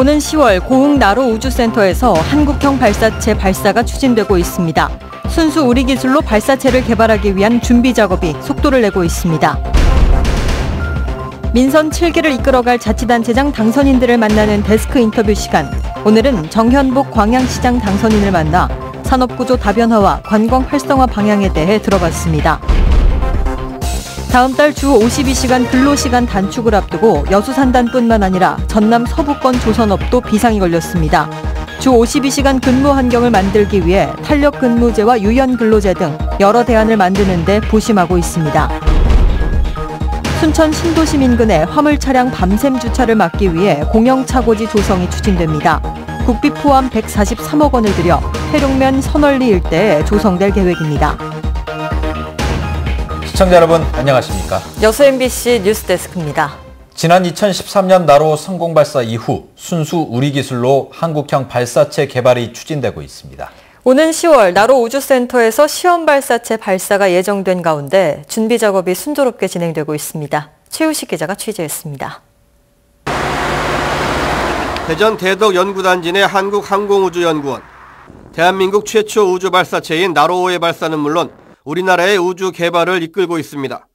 오는 10월 고흥 나로 우주센터에서 한국형 발사체 발사가 추진되고 있습니다. 순수 우리 기술로 발사체를 개발하기 위한 준비 작업이 속도를 내고 있습니다. 민선 7기를 이끌어갈 자치단체장 당선인들을 만나는 데스크 인터뷰 시간. 오늘은 정현복 광양시장 당선인을 만나 산업구조 다변화와 관광 활성화 방향에 대해 들어봤습니다. 다음 달 주 52시간 근로시간 단축을 앞두고 여수산단뿐만 아니라 전남 서부권 조선업도 비상이 걸렸습니다. 주 52시간 근무 환경을 만들기 위해 탄력 근무제와 유연 근로제 등 여러 대안을 만드는 데 부심하고 있습니다. 순천 신도심 인근에 화물 차량 밤샘 주차를 막기 위해 공영차고지 조성이 추진됩니다. 국비 포함 143억 원을 들여 해룡면 선월리 일대에 조성될 계획입니다. 시청자 여러분 안녕하십니까? 여수 MBC 뉴스데스크입니다. 지난 2013년 나로 성공 발사 이후 순수 우리 기술로 한국형 발사체 개발이 추진되고 있습니다. 오는 10월 나로 우주센터에서 시험 발사체 발사가 예정된 가운데 준비 작업이 순조롭게 진행되고 있습니다. 최우식 기자가 취재했습니다. 대전 대덕연구단지 내 한국항공우주연구원. 대한민국 최초 우주 발사체인 나로5의 발사는 물론 우리나라의 우주 개발을 이끌고 있습니다.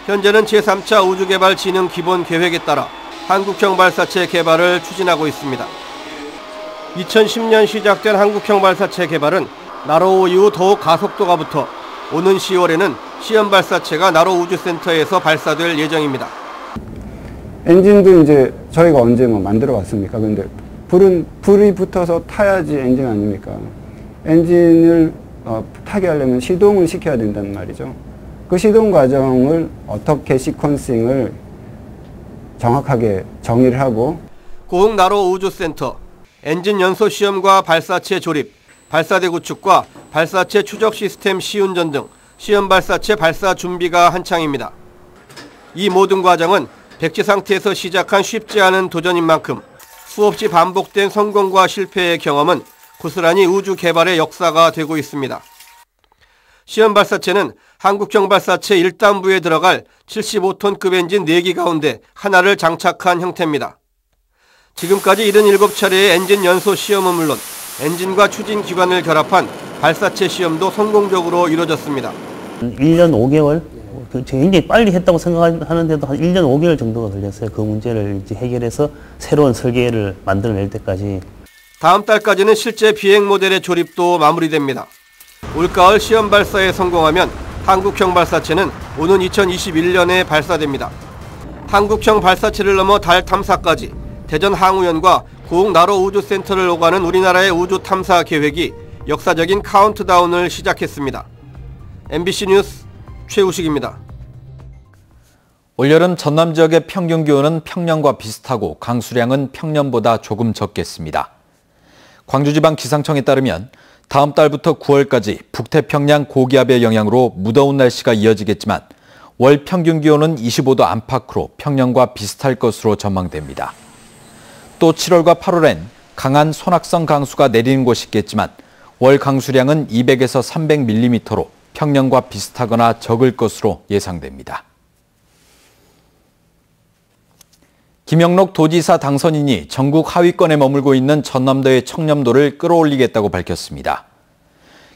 현재는 제3차 우주개발진흥기본계획에 따라 한국형 발사체 개발을 추진하고 있습니다. 2010년 시작된 한국형 발사체 개발은 나로5 이후 더욱 가속도가 붙어 오는 10월에는 시험 발사체가 나로 우주센터에서 발사될 예정입니다. 엔진도 이제 저희가 언제 만들어 왔습니까? 근데 불이 붙어서 타야지 엔진 아닙니까? 엔진을 타게 하려면 시동을 시켜야 된단 말이죠. 그 시동 과정을 어떻게 시퀀싱을 정확하게 정의를 하고 고흥 나로 우주센터 엔진 연소 시험과 발사체 조립, 발사대 구축과 발사체 추적 시스템 시운전 등 시험 발사체 발사 준비가 한창입니다. 이 모든 과정은 백지 상태에서 시작한 쉽지 않은 도전인 만큼 수없이 반복된 성공과 실패의 경험은 고스란히 우주 개발의 역사가 되고 있습니다. 시험 발사체는 한국형 발사체 1단부에 들어갈 75톤급 엔진 4기 가운데 하나를 장착한 형태입니다. 지금까지 77차례의 엔진 연소 시험은 물론 엔진과 추진 기관을 결합한 발사체 시험도 성공적으로 이루어졌습니다. 1년 5개월? 굉장히 빨리 했다고 생각하는데도 한 1년 5개월 정도가 걸렸어요. 그 문제를 이제 해결해서 새로운 설계를 만들어낼 때까지. 다음 달까지는 실제 비행 모델의 조립도 마무리됩니다. 올가을 시험 발사에 성공하면 한국형 발사체는 오는 2021년에 발사됩니다. 한국형 발사체를 넘어 달 탐사까지 대전 항우연과 고흥 나로 우주센터를 오가는 우리나라의 우주 탐사 계획이 역사적인 카운트다운을 시작했습니다. MBC 뉴스 최우식입니다. 올여름 전남 지역의 평균 기온은 평년과 비슷하고 강수량은 평년보다 조금 적겠습니다. 광주지방기상청에 따르면 다음 달부터 9월까지 북태평양 고기압의 영향으로 무더운 날씨가 이어지겠지만 월 평균 기온은 25도 안팎으로 평년과 비슷할 것으로 전망됩니다. 또 7월과 8월엔 강한 소낙성 강수가 내리는 곳이 있겠지만 월 강수량은 200에서 300mm로 평년과 비슷하거나 적을 것으로 예상됩니다. 김영록 도지사 당선인이 전국 하위권에 머물고 있는 전남도의 청렴도를 끌어올리겠다고 밝혔습니다.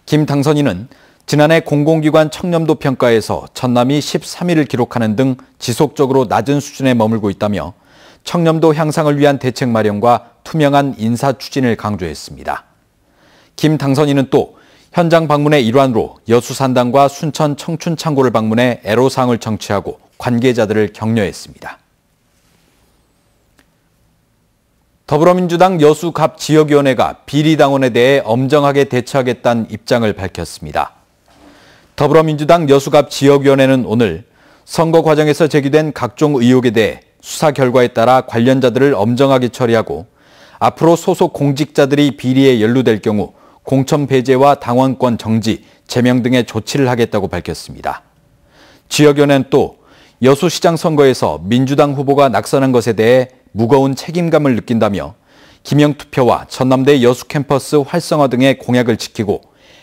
김 당선인은 지난해 공공기관 청렴도 평가에서 전남이 13위를 기록하는 등 지속적으로 낮은 수준에 머물고 있다며 청렴도 향상을 위한 대책 마련과 투명한 인사 추진을 강조했습니다. 김 당선인은 또 현장 방문의 일환으로 여수산단과 순천 청춘창고를 방문해 애로사항을 청취하고 관계자들을 격려했습니다. 더불어민주당 여수갑 지역위원회가 비리당원에 대해 엄정하게 대처하겠다는 입장을 밝혔습니다. 더불어민주당 여수갑 지역위원회는 오늘 선거 과정에서 제기된 각종 의혹에 대해 수사 결과에 따라 관련자들을 엄정하게 처리하고 앞으로 소속 공직자들이 비리에 연루될 경우 공천 배제와 당원권 정지, 제명 등의 조치를 하겠다고 밝혔습니다. 지역위원회는 또 여수시장 선거에서 민주당 후보가 낙선한 것에 대해 무거운 책임감을 느낀다며 기명투표와 전남대 여수 캠퍼스 활성화 등의 공약을 지키고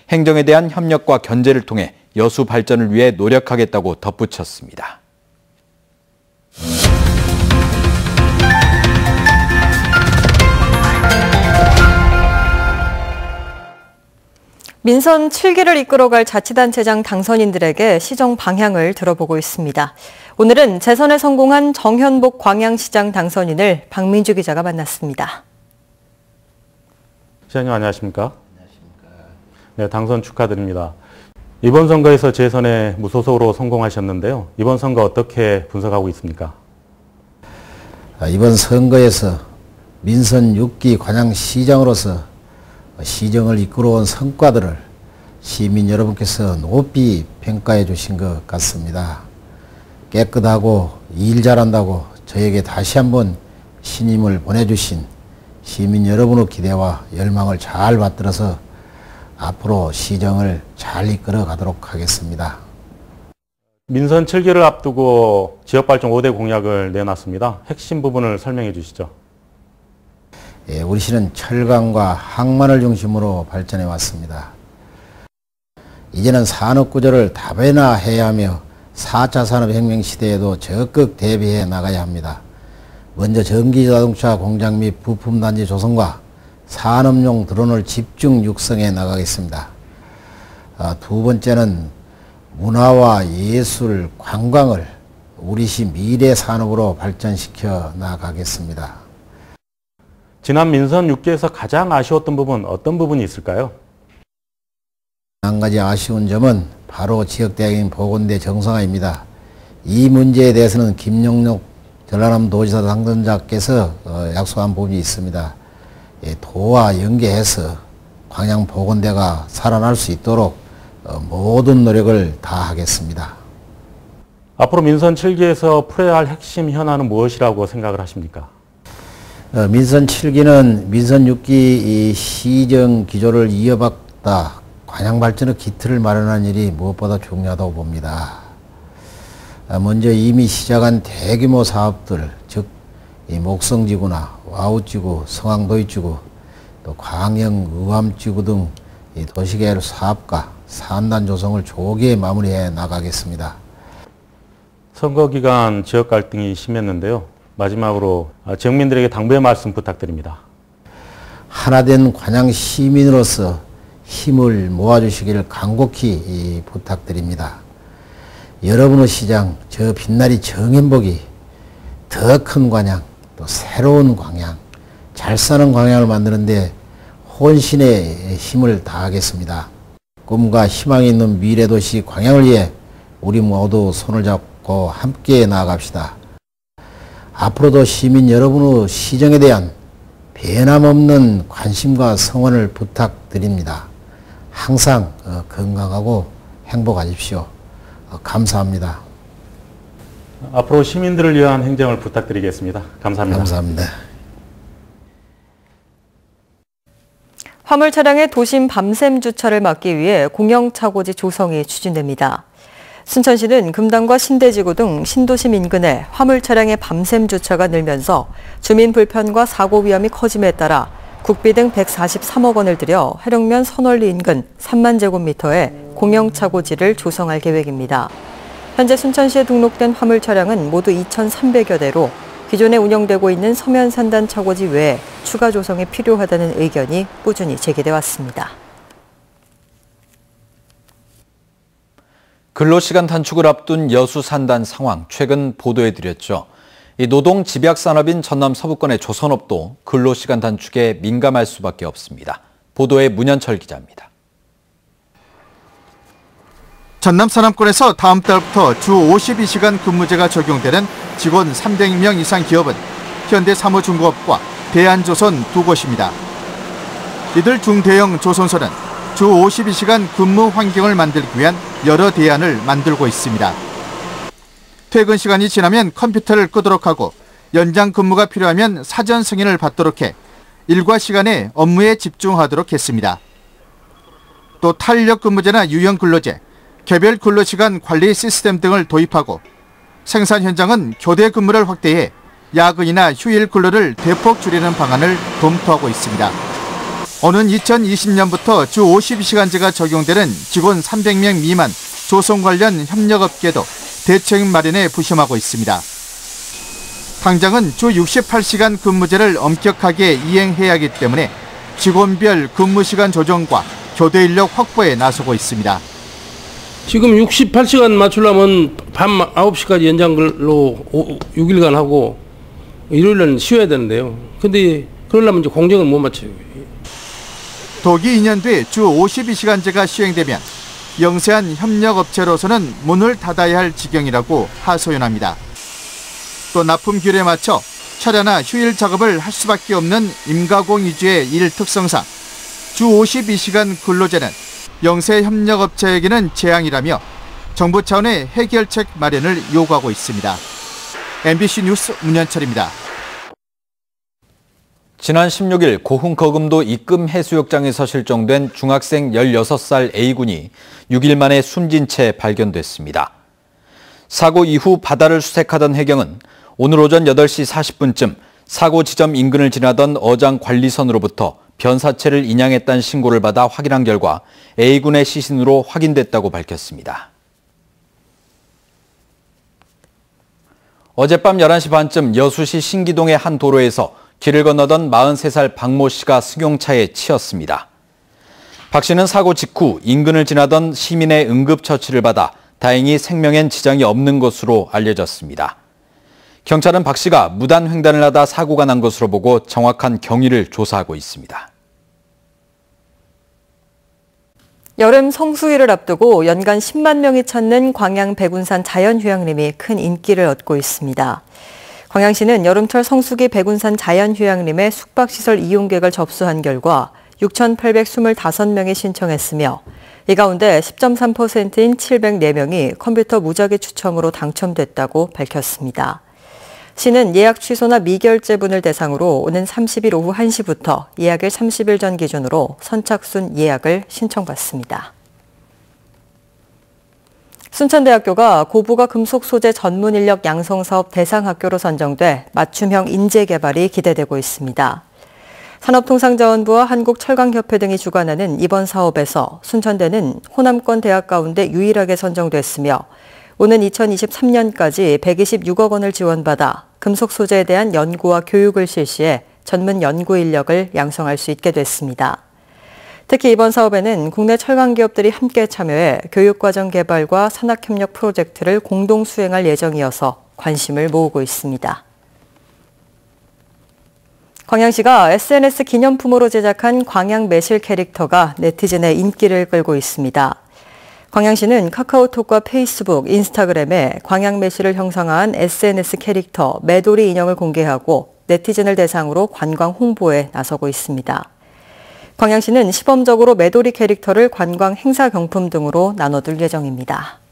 행정에 대한 협력과 견제를 통해 여수 발전을 위해 노력하겠다고 덧붙였습니다. 민선 7기를 이끌어갈 자치단체장 당선인들에게 시정 방향을 들어보고 있습니다. 오늘은 재선에 성공한 정현복 광양시장 당선인을 박민주 기자가 만났습니다. 시장님 안녕하십니까? 안녕하십니까? 네, 당선 축하드립니다. 이번 선거에서 재선에 무소속으로 성공하셨는데요. 이번 선거 어떻게 분석하고 있습니까? 이번 선거에서 민선 6기 광양시장으로서 시정을 이끌어온 성과들을 시민 여러분께서 높이 평가해 주신 것 같습니다. 깨끗하고 일 잘한다고 저에게 다시 한번 신임을 보내주신 시민 여러분의 기대와 열망을 잘 받들어서 앞으로 시정을 잘 이끌어 가도록 하겠습니다. 민선 7기를 앞두고 지역발전 5대 공약을 내놨습니다. 핵심 부분을 설명해 주시죠. 예, 우리 시는 철강과 항만을 중심으로 발전해 왔습니다. 이제는 산업구조를 다변화해야 하며 4차 산업혁명 시대에도 적극 대비해 나가야 합니다. 먼저 전기자동차 공장 및 부품단지 조성과 산업용 드론을 집중 육성해 나가겠습니다. 두 번째는 문화와 예술, 관광을 우리 시 미래 산업으로 발전시켜 나가겠습니다. 지난 민선 6기에서 가장 아쉬웠던 부분 어떤 부분이 있을까요? 한 가지 아쉬운 점은 바로 지역대학인 보건대 정상화입니다. 이 문제에 대해서는 김영록 전라남도지사 당선자께서 약속한 부분이 있습니다. 도와 연계해서 광양보건대가 살아날 수 있도록 모든 노력을 다하겠습니다. 앞으로 민선 7기에서 풀어야 할 핵심 현안은 무엇이라고 생각을 하십니까? 민선 7기는 민선 6기 시정 기조를 이어받다 광양 발전의 기틀을 마련하는 일이 무엇보다 중요하다고 봅니다. 먼저 이미 시작한 대규모 사업들, 즉 목성지구나 와우지구, 성황도입지구, 또 광양의암지구 등 도시계획 사업과 산단 조성을 조기에 마무리해 나가겠습니다. 선거 기간 지역 갈등이 심했는데요. 마지막으로 지역민들에게 당부의 말씀 부탁드립니다. 하나된 광양 시민으로서 힘을 모아주시기를 간곡히 부탁드립니다. 여러분의 시장, 저 빛나리 정현복이 더 큰 광양, 또 새로운 광양, 잘 사는 광양을 만드는데 혼신의 힘을 다하겠습니다. 꿈과 희망이 있는 미래도시 광양을 위해 우리 모두 손을 잡고 함께 나아갑시다. 앞으로도 시민 여러분의 시정에 대한 변함없는 관심과 성원을 부탁드립니다. 항상 건강하고 행복하십시오. 감사합니다. 앞으로 시민들을 위한 행정을 부탁드리겠습니다. 감사합니다. 감사합니다. 화물 차량의 도심 밤샘 주차를 막기 위해 공영차고지 조성이 추진됩니다. 순천시는 금당과 신대지구 등 신도심 인근에 화물 차량의 밤샘 주차가 늘면서 주민 불편과 사고 위험이 커짐에 따라 국비 등 143억 원을 들여 해령면 선월리 인근 3만 제곱미터의 공영차고지를 조성할 계획입니다. 현재 순천시에 등록된 화물 차량은 모두 2,300여 대로 기존에 운영되고 있는 서면산단 차고지 외에 추가 조성이 필요하다는 의견이 꾸준히 제기돼 왔습니다. 근로시간 단축을 앞둔 여수 산단 상황 최근 보도해드렸죠. 이 노동 집약산업인 전남 서부권의 조선업도 근로시간 단축에 민감할 수밖에 없습니다. 보도에 문현철 기자입니다. 전남 산업권에서 다음 달부터 주 52시간 근무제가 적용되는 직원 300명 이상 기업은 현대사무중공업과 대한조선 두 곳입니다. 이들 중대형 조선소는 주 52시간 근무 환경을 만들기 위한 여러 대안을 만들고 있습니다. 퇴근 시간이 지나면 컴퓨터를 끄도록 하고 연장 근무가 필요하면 사전 승인을 받도록 해 일과 시간에 업무에 집중하도록 했습니다. 또 탄력 근무제나 유형 근로제, 개별 근로시간 관리 시스템 등을 도입하고 생산 현장은 교대 근무를 확대해 야근이나 휴일 근로를 대폭 줄이는 방안을 검토하고 있습니다. 오는 2020년부터 주 52시간제가 적용되는 직원 300명 미만 조선 관련 협력업계도 대책 마련에 부심하고 있습니다. 당장은 주 68시간 근무제를 엄격하게 이행해야 하기 때문에 직원별 근무시간 조정과 교대 인력 확보에 나서고 있습니다. 지금 68시간 맞추려면 밤 9시까지 연장 근로 6일간 하고 일요일은 쉬어야 되는데요. 근데 그러려면 이제 공정을 못 맞춰요. 도기 2년 뒤 주 52시간제가 시행되면 영세한 협력업체로서는 문을 닫아야 할 지경이라고 하소연합니다. 또 납품 규례에 맞춰 철야나 휴일 작업을 할 수밖에 없는 임가공 위주의 일 특성상 주 52시간 근로제는 영세 협력업체에게는 재앙이라며 정부 차원의 해결책 마련을 요구하고 있습니다. MBC 뉴스 문현철입니다. 지난 16일 고흥거금도 입금 해수욕장에서 실종된 중학생 16살 A군이 6일 만에 숨진 채 발견됐습니다. 사고 이후 바다를 수색하던 해경은 오늘 오전 8시 40분쯤 사고 지점 인근을 지나던 어장 관리선으로부터 변사체를 인양했다는 신고를 받아 확인한 결과 A군의 시신으로 확인됐다고 밝혔습니다. 어젯밤 11시 반쯤 여수시 신기동의 한 도로에서 길을 건너던 43살 박모 씨가 승용차에 치였습니다. 박 씨는 사고 직후 인근을 지나던 시민의 응급처치를 받아 다행히 생명엔 지장이 없는 것으로 알려졌습니다. 경찰은 박 씨가 무단 횡단을 하다 사고가 난 것으로 보고 정확한 경위를 조사하고 있습니다. 여름 성수기를 앞두고 연간 10만 명이 찾는 광양 백운산 자연휴양림이 큰 인기를 얻고 있습니다. 광양시는 여름철 성수기 백운산 자연휴양림의 숙박시설 이용객을 접수한 결과 6,825명이 신청했으며 이 가운데 10.3%인 704명이 컴퓨터 무작위 추첨으로 당첨됐다고 밝혔습니다. 시는 예약 취소나 미결제분을 대상으로 오는 30일 오후 1시부터 예약일 30일 전 기준으로 선착순 예약을 신청받습니다. 순천대학교가 고부가 금속 소재 전문 인력 양성 사업 대상 학교로 선정돼 맞춤형 인재 개발이 기대되고 있습니다. 산업통상자원부와 한국철강협회 등이 주관하는 이번 사업에서 순천대는 호남권 대학 가운데 유일하게 선정됐으며 오는 2023년까지 126억 원을 지원받아 금속 소재에 대한 연구와 교육을 실시해 전문 연구 인력을 양성할 수 있게 됐습니다. 특히 이번 사업에는 국내 철강 기업들이 함께 참여해 교육과정 개발과 산학협력 프로젝트를 공동 수행할 예정이어서 관심을 모으고 있습니다. 광양시가 SNS 기념품으로 제작한 광양 매실 캐릭터가 네티즌의 인기를 끌고 있습니다. 광양시는 카카오톡과 페이스북, 인스타그램에 광양 매실을 형상화한 SNS 캐릭터 매도리 인형을 공개하고 네티즌을 대상으로 관광 홍보에 나서고 있습니다. 광양시는 시범적으로 매도리 캐릭터를 관광 행사 경품 등으로 나눠둘 예정입니다.